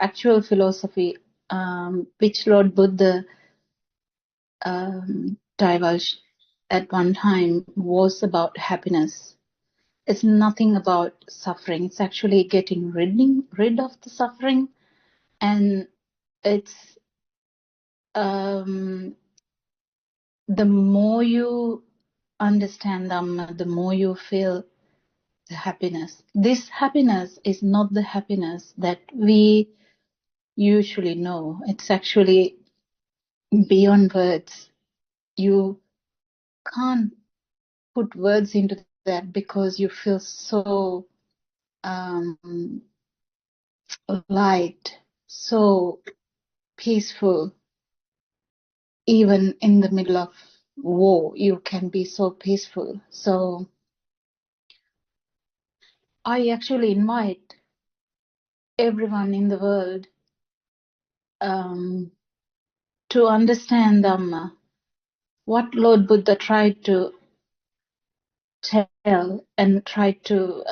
actual philosophy which Lord Buddha divulged at one time was about happiness. It's nothing about suffering. It's actually getting rid of the suffering, and it's the more you understand Dhamma, the more you feel the happiness. This happiness is not the happiness that we usually know. It's actually beyond words. You can't put words into that because you feel so light, so peaceful. Even in the middle of war, you can be so peaceful. So I actually invite everyone in the world to understand Dhamma, what Lord Buddha tried to tell and tried to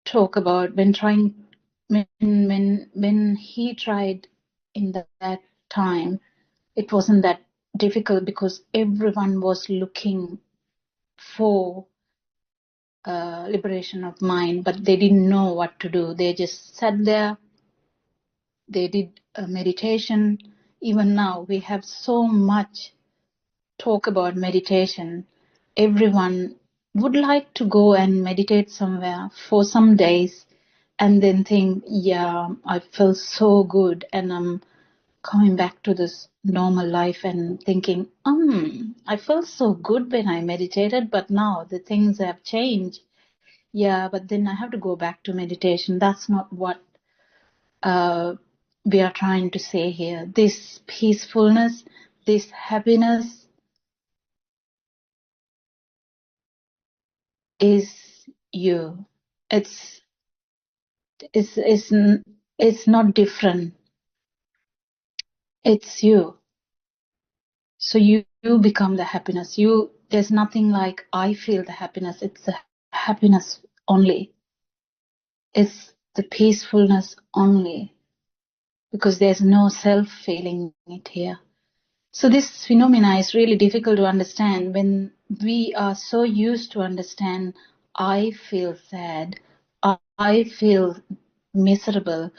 talk about when he tried in that time. It wasn't that difficult because everyone was looking for liberation of mind, but they didn't know what to do. They just sat there. They did a meditation. Even now, we have so much talk about meditation. Everyone would like to go and meditate somewhere for some days and then think, yeah, I feel so good and I'm coming back to this normal life and thinking, I felt so good when I meditated, but now the things have changed. Yeah, but then I have to go back to meditation. That's not what we are trying to say here. This peacefulness, this happiness is you. It's it's it's it's not different. It's you. So you become the happiness. There's nothing like I feel the happiness. It's the happiness only. It's the peacefulness only, because there's no self feeling it here. So this phenomena is really difficult to understand when we are so used to understand I feel sad, I feel miserable,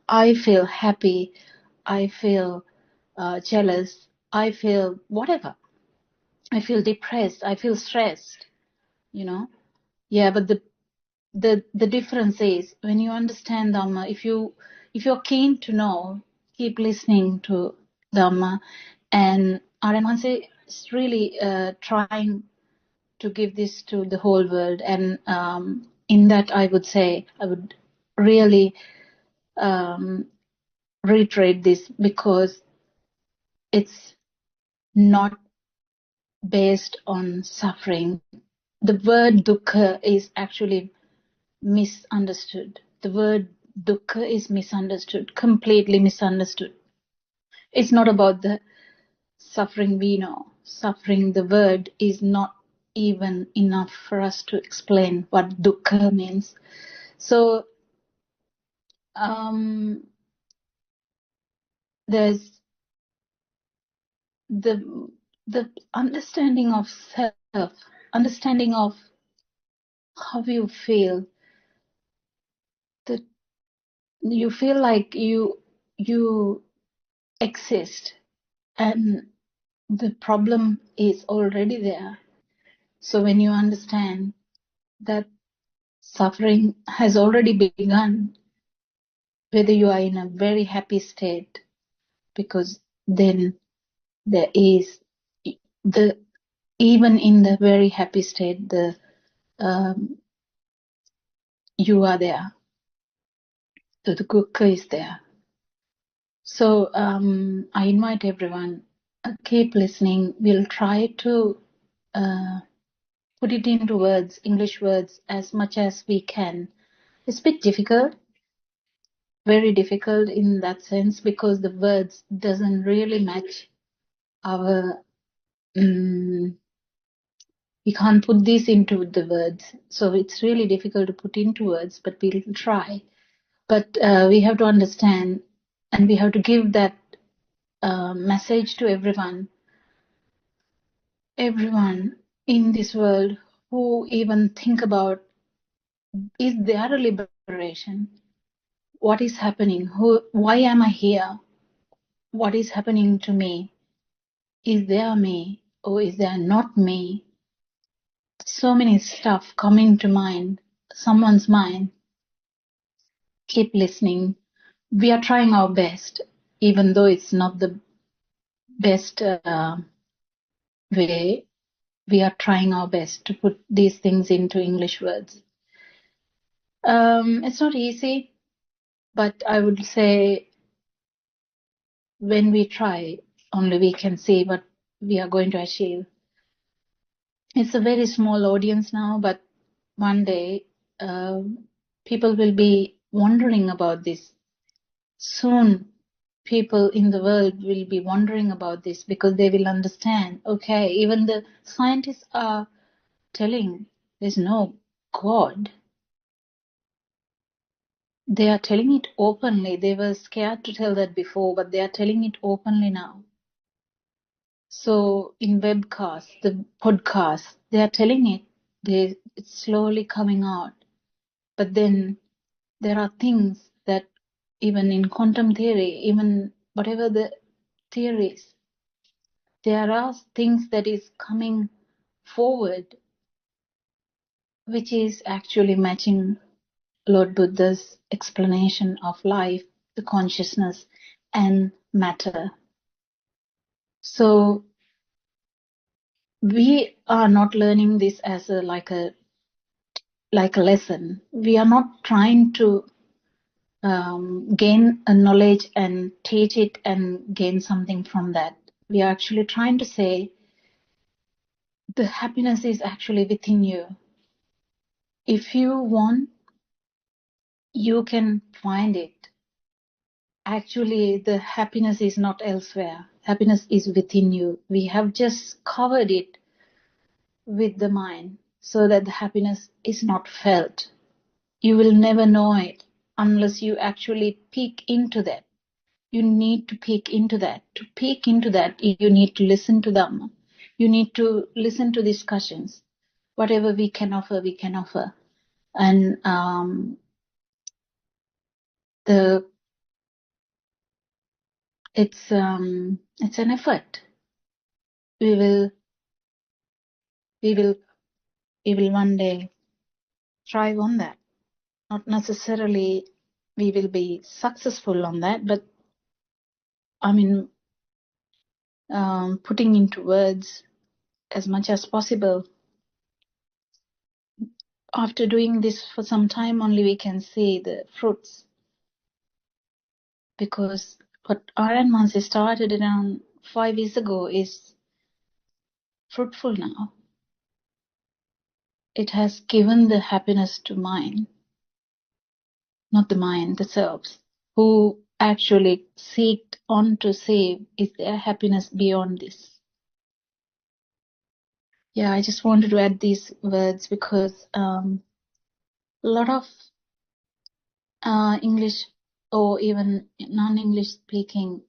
I feel happy, I feel jealous, I feel whatever. I feel depressed, I feel stressed, you know. Yeah, but the difference is when you understand Dhamma, if you're keen to know, keep listening to Dhamma. And Aryan Hanse is really trying to give this to the whole world. And in that, I would really reiterate this, because it's not based on suffering. The word dukkha is actually misunderstood. The word dukkha is misunderstood, completely misunderstood. It's not about the suffering we know. Suffering, the word, is not even enough for us to explain what dukkha means. So there's the understanding of self, understanding of how you feel, that you feel like you exist, and the problem is already there. So when you understand that suffering has already begun, whether you are in a very happy state, because then there is the even in the very happy state, the you are there, so the dukkha is there. So I invite everyone, keep listening. We'll try to put it into words, English words, as much as we can. It's a bit difficult, very difficult in that sense, because the words doesn't really match our we can't put this into the words, so it's really difficult to put into words, but we'll try. But we have to understand, and we have to give that message to everyone in this world who even think about, is there a liberation? What is happening? Why am I here? What is happening to me? Is there me or is there not me? So many stuff coming to mind, someone's mind. Keep listening. We are trying our best, even though it's not the best way. We are trying our best to put these things into English words. It's not easy, but I would say when we try, only we can see what we are going to achieve. It's a very small audience now, but one day people will be wondering about this. Soon, people in the world will be wondering about this because they will understand, okay, even the scientists are telling there's no God. They are telling it openly. They were scared to tell that before, but they are telling it openly now. So in webcasts, the podcasts, they are telling it. It's slowly coming out. But then there are things that even in quantum theory, even whatever the theories, there are things that is coming forward, which is actually matching Lord Buddha's explanation of life, the consciousness, and matter. So we are not learning this as like a lesson. We are not trying to gain a knowledge and teach it and gain something from that. We are actually trying to say the happiness is actually within you. If you want, you can find it. Actually, the happiness is not elsewhere. Happiness is within you. We have just covered it with the mind so that the happiness is not felt. You will never know it unless you actually peek into that. You need to peek into that. To peek into that, you need to listen to them. You need to listen to discussions. Whatever we can offer, we can offer. And the it's an effort. We will we will we will one day thrive on that. Not necessarily we will be successful on that, but I mean, putting into words as much as possible. After doing this for some time, only we can see the fruits. Because what Iron Mansi started around 5 years ago is fruitful now. It has given the happiness to mind, not the mind, the selves, who actually seeked on to save is their happiness beyond this. Yeah, I just wanted to add these words because a lot of English or even non-English speaking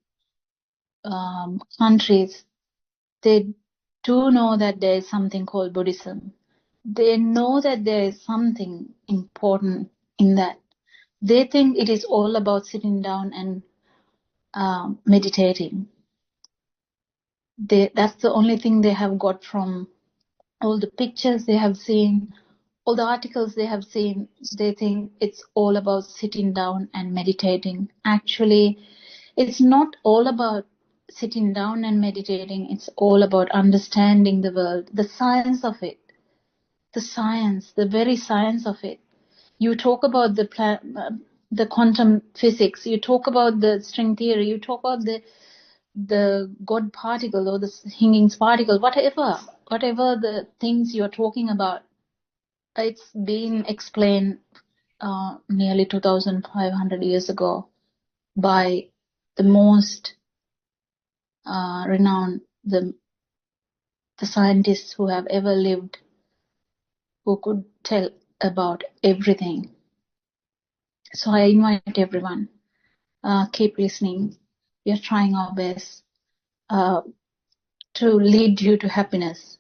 countries, they do know that there is something called Buddhism. They know that there is something important in that. They think it is all about sitting down and meditating. That's the only thing they have got from all the pictures they have seen, all the articles they have seen. They think it's all about sitting down and meditating. Actually, it's not all about sitting down and meditating. It's all about understanding the world, the science of it, the science, the very science of it. You talk about the quantum physics. You talk about the string theory. You talk about the God particle or the Higgs particle. Whatever the things you're talking about, it's been explained nearly 2,500 years ago by the most renowned, the scientists who have ever lived, who could tell about everything. So I invite everyone, keep listening. We are trying our best uh, to lead you to happiness.